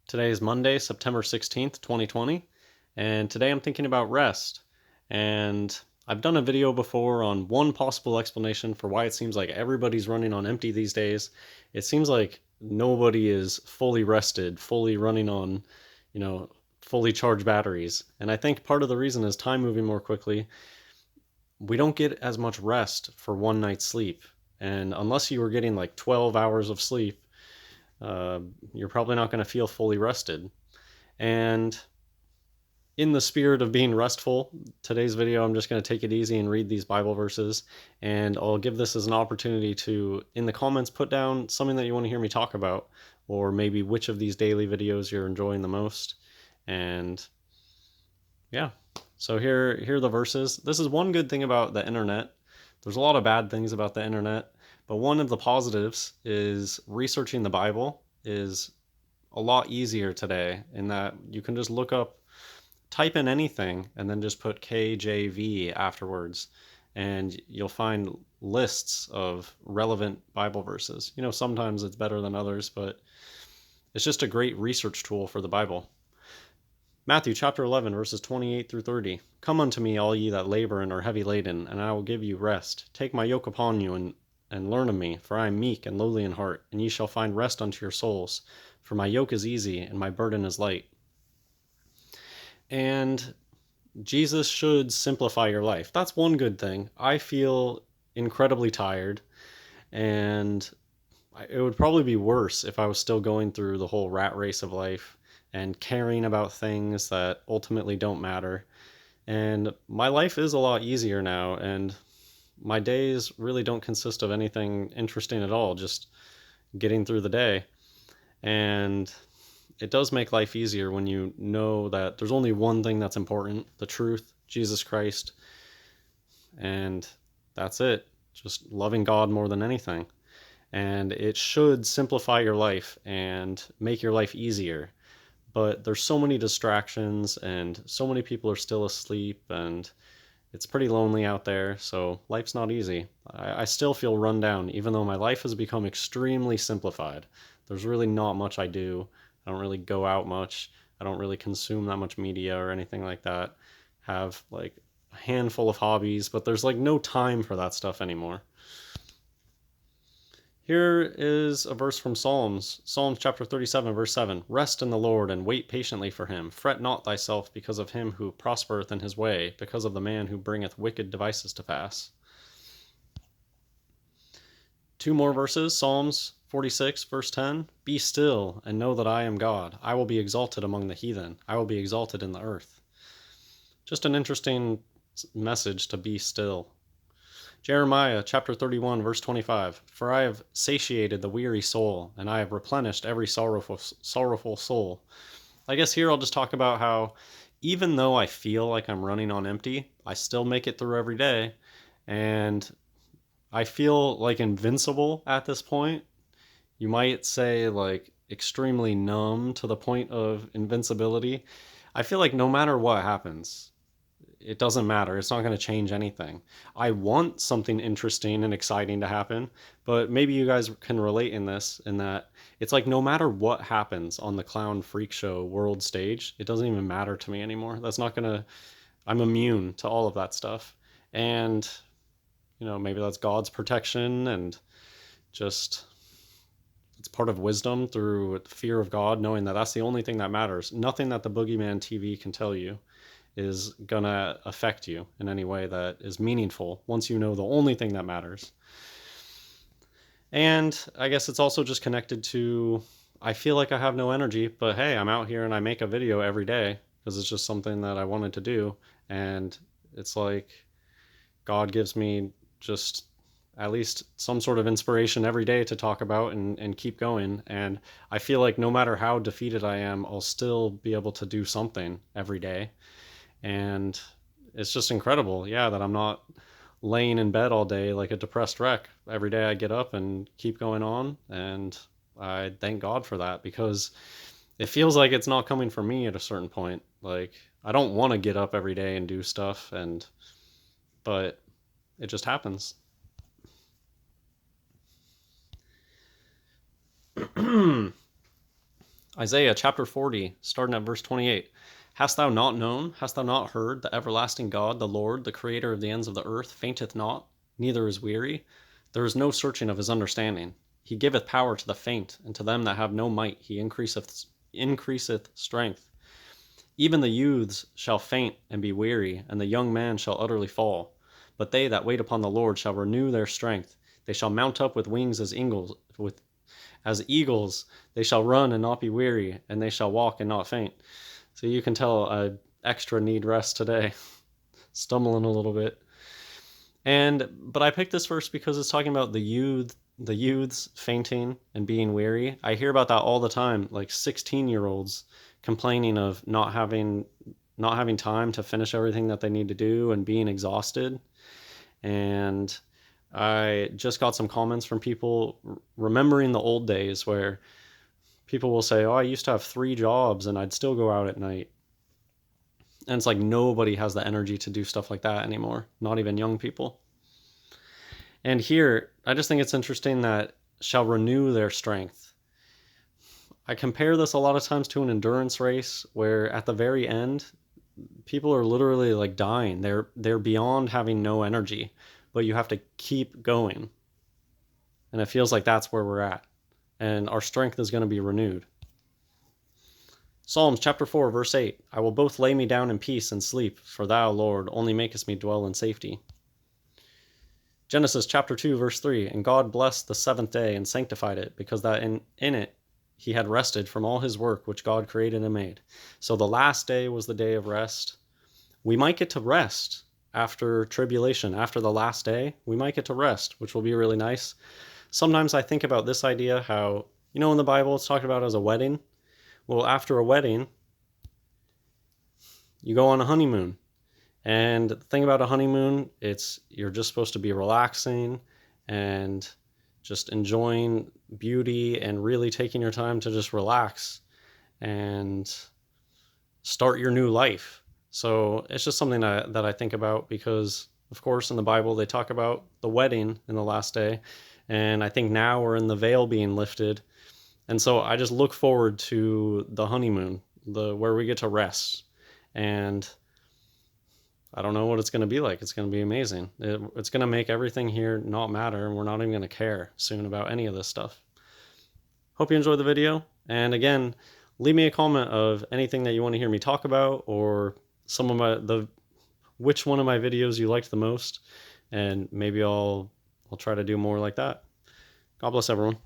Today is Monday, September 16th, 2020, and today I'm thinking about rest. And I've done a video before on one possible explanation for why it seems like everybody's running on empty these days. It seems like nobody is fully rested, fully running on, fully charged batteries. And I think part of the reason is time moving more quickly. We don't get as much rest for one night's sleep. And unless you were getting like 12 hours of sleep, uh, you're probably not going to feel fully rested. And in the spirit of being restful, today's video, I'm just going to take it easy and read these Bible verses. And I'll give this as an opportunity to, in the comments, put down something that you want to hear me talk about, or maybe which of these daily videos you're enjoying the most. And yeah, so here are the verses. This is one good thing about the internet. There's a lot of bad things about the internet, but one of the positives is researching the Bible is a lot easier today in that you can just type in anything and then just put KJV afterwards, and you'll find lists of relevant Bible verses. Sometimes it's better than others, but it's just a great research tool for the Bible. Matthew chapter 11, verses 28 through 30. Come unto me, all ye that labor and are heavy laden, and I will give you rest. Take my yoke upon you, and learn of me, for I am meek and lowly in heart, and ye shall find rest unto your souls. For my yoke is easy, and my burden is light. And Jesus should simplify your life. That's one good thing. I feel incredibly tired, and it would probably be worse if I was still going through the whole rat race of life and caring about things that ultimately don't matter. And my life is a lot easier now, and my days really don't consist of anything interesting at all, just getting through the day. And it does make life easier when you know that there's only one thing that's important: the truth, Jesus Christ. And that's it. Just loving God more than anything. And it should simplify your life and make your life easier. But there's so many distractions, and so many people are still asleep, and it's pretty lonely out there, so life's not easy. I still feel run down, even though my life has become extremely simplified. There's really not much I do. I don't really go out much. I don't really consume that much media or anything like that. Have like a handful of hobbies, but there's like no time for that stuff anymore. Here is a verse from Psalms chapter 37, verse 7. Rest in the Lord and wait patiently for him. Fret not thyself because of him who prospereth in his way, because of the man who bringeth wicked devices to pass. Two more verses. Psalms 46, verse 10. Be still and know that I am God. I will be exalted among the heathen. I will be exalted in the earth. Just an interesting message to be still. Jeremiah chapter 31, verse 25. For I have satiated the weary soul, and I have replenished every sorrowful soul. I guess here I'll just talk about how even though I feel like I'm running on empty, I still make it through every day. And I feel like invincible at this point. You might say like extremely numb to the point of invincibility. I feel like no matter what happens, it doesn't matter. It's not going to change anything. I want something interesting and exciting to happen, but maybe you guys can relate in that it's like no matter what happens on the clown freak show world stage, it doesn't even matter to me anymore. I'm immune to all of that stuff. And, maybe that's God's protection, and just it's part of wisdom through fear of God, knowing that that's the only thing that matters. Nothing that the Boogeyman TV can tell you is gonna affect you in any way that is meaningful once you know the only thing that matters. And I guess it's also just connected to, I feel like I have no energy, but hey, I'm out here and I make a video every day because it's just something that I wanted to do. And it's like God gives me just at least some sort of inspiration every day to talk about and keep going. And I feel like no matter how defeated I am, I'll still be able to do something every day. And it's just incredible, yeah, that I'm not laying in bed all day like a depressed wreck. Every day I get up and keep going on, and I thank God for that, because it feels like it's not coming from me at a certain point. Like, I don't want to get up every day and do stuff, but it just happens. Isaiah chapter 40, starting at verse 28. Hast thou not known, hast thou not heard, the everlasting God, the Lord, the creator of the ends of the earth, fainteth not, neither is weary? There is no searching of his understanding. He giveth power to the faint, and to them that have no might he increaseth strength. Even the youths shall faint and be weary, and the young man shall utterly fall. But they that wait upon the Lord shall renew their strength. They shall mount up with wings as eagles. They shall run and not be weary, and they shall walk and not faint. So you can tell I extra need rest today. Stumbling a little bit. But I picked this verse because it's talking about the youths fainting and being weary. I hear about that all the time, like 16-year-olds complaining of not having time to finish everything that they need to do and being exhausted. And I just got some comments from people remembering the old days where people will say, oh, I used to have 3 jobs and I'd still go out at night. And it's like nobody has the energy to do stuff like that anymore, not even young people. And here, I just think it's interesting that shall renew their strength. I compare this a lot of times to an endurance race where at the very end, people are literally like dying. They're beyond having no energy, but you have to keep going. And it feels like that's where we're at. And our strength is going to be renewed. Psalms chapter 4, verse 8. I will both lay me down in peace and sleep, for thou, Lord, only makest me dwell in safety. Genesis chapter 2, verse 3. And God blessed the 7th day and sanctified it, because that in it he had rested from all his work which God created and made. So the last day was the day of rest. We might get to rest after tribulation, after the last day. We might get to rest, which will be really nice. Sometimes I think about this idea, how, in the Bible it's talked about as a wedding. Well, after a wedding, you go on a honeymoon. And the thing about a honeymoon, you're just supposed to be relaxing and just enjoying beauty and really taking your time to just relax and start your new life. So it's just something that I think about because, of course, in the Bible, they talk about the wedding in the last day. And I think now we're in the veil being lifted. And so I just look forward to the honeymoon, where we get to rest. And I don't know what it's going to be like. It's going to be amazing. It's going to make everything here not matter, and we're not even going to care soon about any of this stuff. Hope you enjoyed the video. And again, leave me a comment of anything that you want to hear me talk about, or which one of my videos you liked the most, and maybe I'll try to do more like that. God bless everyone.